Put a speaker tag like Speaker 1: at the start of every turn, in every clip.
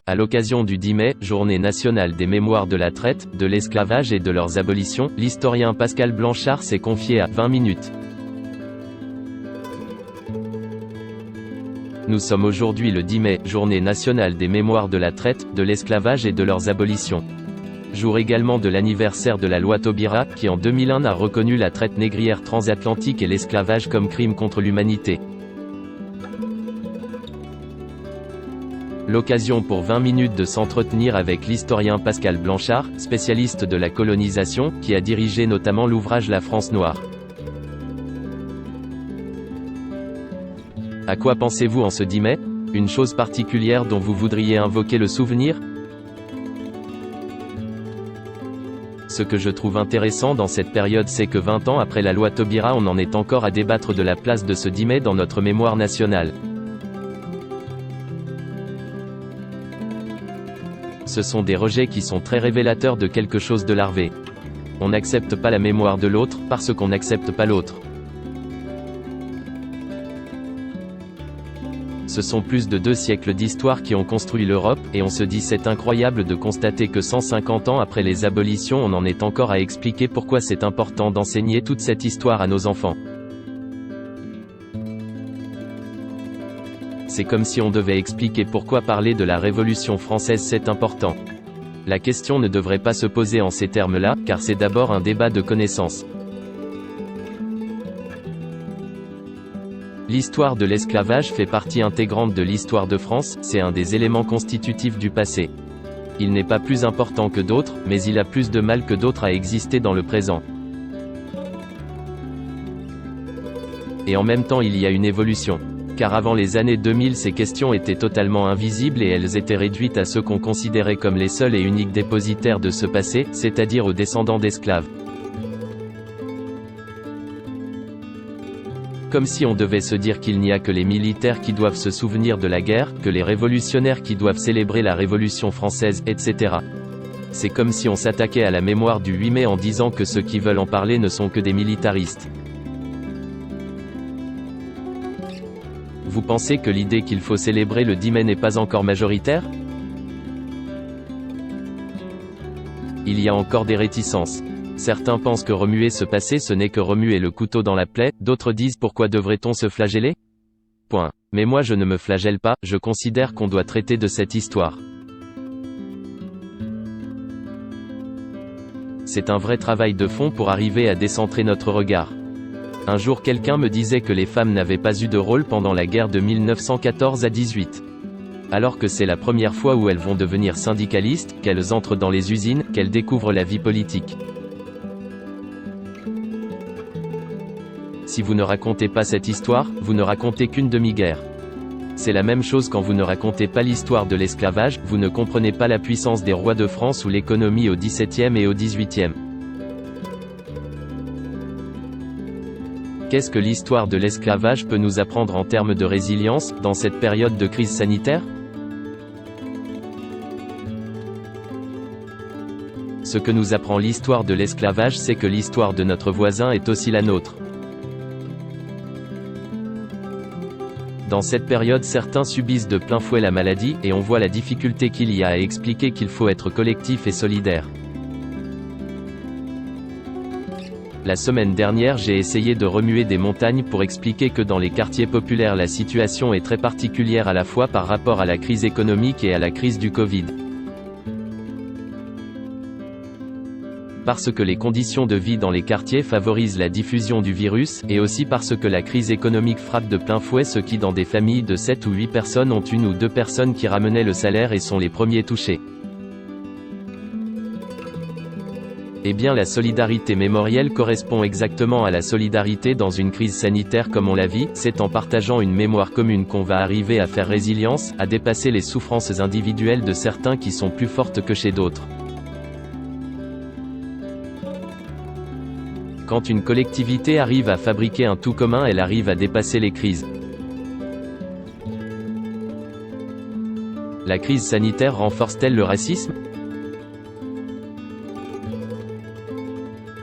Speaker 1: À l'occasion du 10 mai, journée nationale des mémoires de la traite, de l'esclavage et de leurs abolitions, l'historien Pascal Blanchard s'est confié à 20 minutes. Nous sommes aujourd'hui le 10 mai, journée nationale des mémoires de la traite, de l'esclavage et de leurs abolitions. Jour également de l'anniversaire de la loi Taubira, qui en 2001 a reconnu la traite négrière transatlantique et l'esclavage comme crime contre l'humanité. L'occasion pour 20 minutes de s'entretenir avec l'historien Pascal Blanchard, spécialiste de la colonisation, qui a dirigé notamment l'ouvrage La France noire. À quoi pensez-vous en ce 10 mai? Une chose particulière dont vous voudriez invoquer le souvenir? Ce que je trouve intéressant dans cette période, c'est que 20 ans après la loi Taubira, on en est encore à débattre de la place de ce 10 mai dans notre mémoire nationale. Ce sont des rejets qui sont très révélateurs de quelque chose de larvé. On n'accepte pas la mémoire de l'autre, parce qu'on n'accepte pas l'autre. Ce sont plus de 2 siècles d'histoire qui ont construit l'Europe, et on se dit c'est incroyable de constater que 150 ans après les abolitions on en est encore à expliquer pourquoi c'est important d'enseigner toute cette histoire à nos enfants. C'est comme si on devait expliquer pourquoi parler de la Révolution française c'est important. La question ne devrait pas se poser en ces termes-là, car c'est d'abord un débat de connaissances. L'histoire de l'esclavage fait partie intégrante de l'histoire de France, c'est un des éléments constitutifs du passé. Il n'est pas plus important que d'autres, mais il a plus de mal que d'autres à exister dans le présent. Et en même temps il y a une évolution. Car avant les années 2000 ces questions étaient totalement invisibles et elles étaient réduites à ceux qu'on considérait comme les seuls et uniques dépositaires de ce passé, c'est-à-dire aux descendants d'esclaves. Comme si on devait se dire qu'il n'y a que les militaires qui doivent se souvenir de la guerre, que les révolutionnaires qui doivent célébrer la Révolution française, etc. C'est comme si on s'attaquait à la mémoire du 8 mai en disant que ceux qui veulent en parler ne sont que des militaristes. Vous pensez que l'idée qu'il faut célébrer le 10 mai n'est pas encore majoritaire? Il y a encore des réticences. Certains pensent que remuer ce passé ce n'est que remuer le couteau dans la plaie, d'autres disent pourquoi devrait-on se flageller? Point. Mais moi je ne me flagelle pas, je considère qu'on doit traiter de cette histoire. C'est un vrai travail de fond pour arriver à décentrer notre regard. Un jour quelqu'un me disait que les femmes n'avaient pas eu de rôle pendant la guerre de 1914 à 18. Alors que c'est la première fois où elles vont devenir syndicalistes, qu'elles entrent dans les usines, qu'elles découvrent la vie politique. Si vous ne racontez pas cette histoire, vous ne racontez qu'une demi-guerre. C'est la même chose quand vous ne racontez pas l'histoire de l'esclavage, vous ne comprenez pas la puissance des rois de France ou l'économie au XVIIe et au XVIIIe. Qu'est-ce que l'histoire de l'esclavage peut nous apprendre en termes de résilience, dans cette période de crise sanitaire? Ce que nous apprend l'histoire de l'esclavage, c'est que l'histoire de notre voisin est aussi la nôtre. Dans cette période certains subissent de plein fouet la maladie, et on voit la difficulté qu'il y a à expliquer qu'il faut être collectif et solidaire. La semaine dernière j'ai essayé de remuer des montagnes pour expliquer que dans les quartiers populaires la situation est très particulière à la fois par rapport à la crise économique et à la crise du Covid. Parce que les conditions de vie dans les quartiers favorisent la diffusion du virus, et aussi parce que la crise économique frappe de plein fouet ceux qui dans des familles de 7 ou 8 personnes ont 1 ou 2 personnes qui ramenaient le salaire et sont les premiers touchés. Eh bien la solidarité mémorielle correspond exactement à la solidarité dans une crise sanitaire comme on la vit, c'est en partageant une mémoire commune qu'on va arriver à faire résilience, à dépasser les souffrances individuelles de certains qui sont plus fortes que chez d'autres. Quand une collectivité arrive à fabriquer un tout commun, elle arrive à dépasser les crises. La crise sanitaire renforce-t-elle le racisme?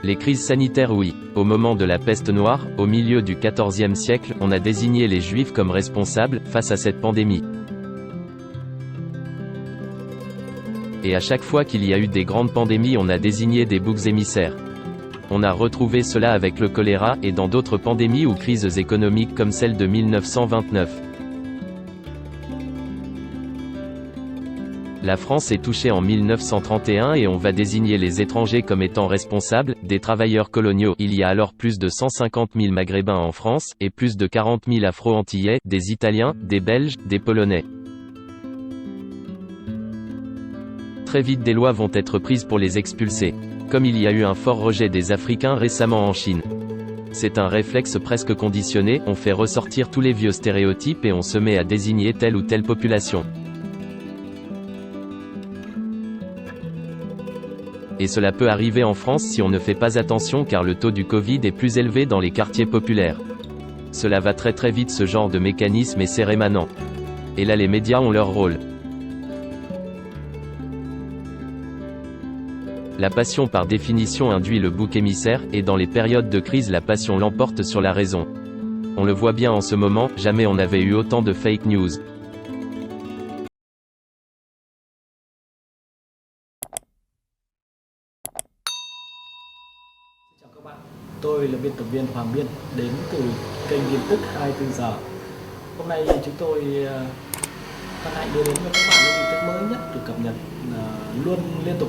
Speaker 1: Les crises sanitaires oui. Au moment de la peste noire, au milieu du XIVe siècle, on a désigné les Juifs comme responsables, face à cette pandémie. Et à chaque fois qu'il y a eu des grandes pandémies, on a désigné des boucs émissaires. On a retrouvé cela avec le choléra, et dans d'autres pandémies ou crises économiques comme celle de 1929. La France est touchée en 1931 et on va désigner les étrangers comme étant responsables, des travailleurs coloniaux. Il y a alors plus de 150 000 Maghrébins en France, et plus de 40 000 Afro-Antillais, des Italiens, des Belges, des Polonais. Très vite des lois vont être prises pour les expulser. Comme il y a eu un fort rejet des Africains récemment en Chine. C'est un réflexe presque conditionné, on fait ressortir tous les vieux stéréotypes et on se met à désigner telle ou telle population. Et cela peut arriver en France si on ne fait pas attention car le taux du Covid est plus élevé dans les quartiers populaires. Cela va très vite, ce genre de mécanisme, et c'est rémanent. Et là les médias ont leur rôle. La passion par définition induit le bouc émissaire, et dans les périodes de crise la passion l'emporte sur la raison. On le voit bien en ce moment, jamais on n'avait eu autant de fake news.
Speaker 2: Chào các bạn, tôi là biên tập viên Hoàng Biên đến từ kênh tin tức 24 giờ. Hôm nay chúng tôi hân hạnh đưa đến cho các bạn những tin tức mới nhất được cập nhật luôn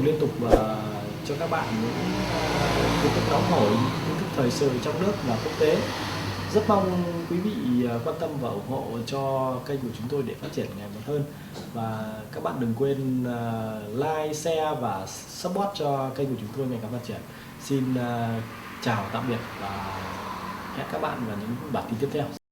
Speaker 2: liên tục và cho các bạn những tin tức nóng hổi, tin tức thời sự trong nước và quốc tế. Rất mong quý vị quan tâm và ủng hộ cho kênh của chúng tôi để phát triển ngày một hơn. Và các bạn đừng quên like, share và support cho kênh của chúng tôi ngày càng phát triển. Xin chào tạm biệt và hẹn các bạn vào những bản tin tiếp theo.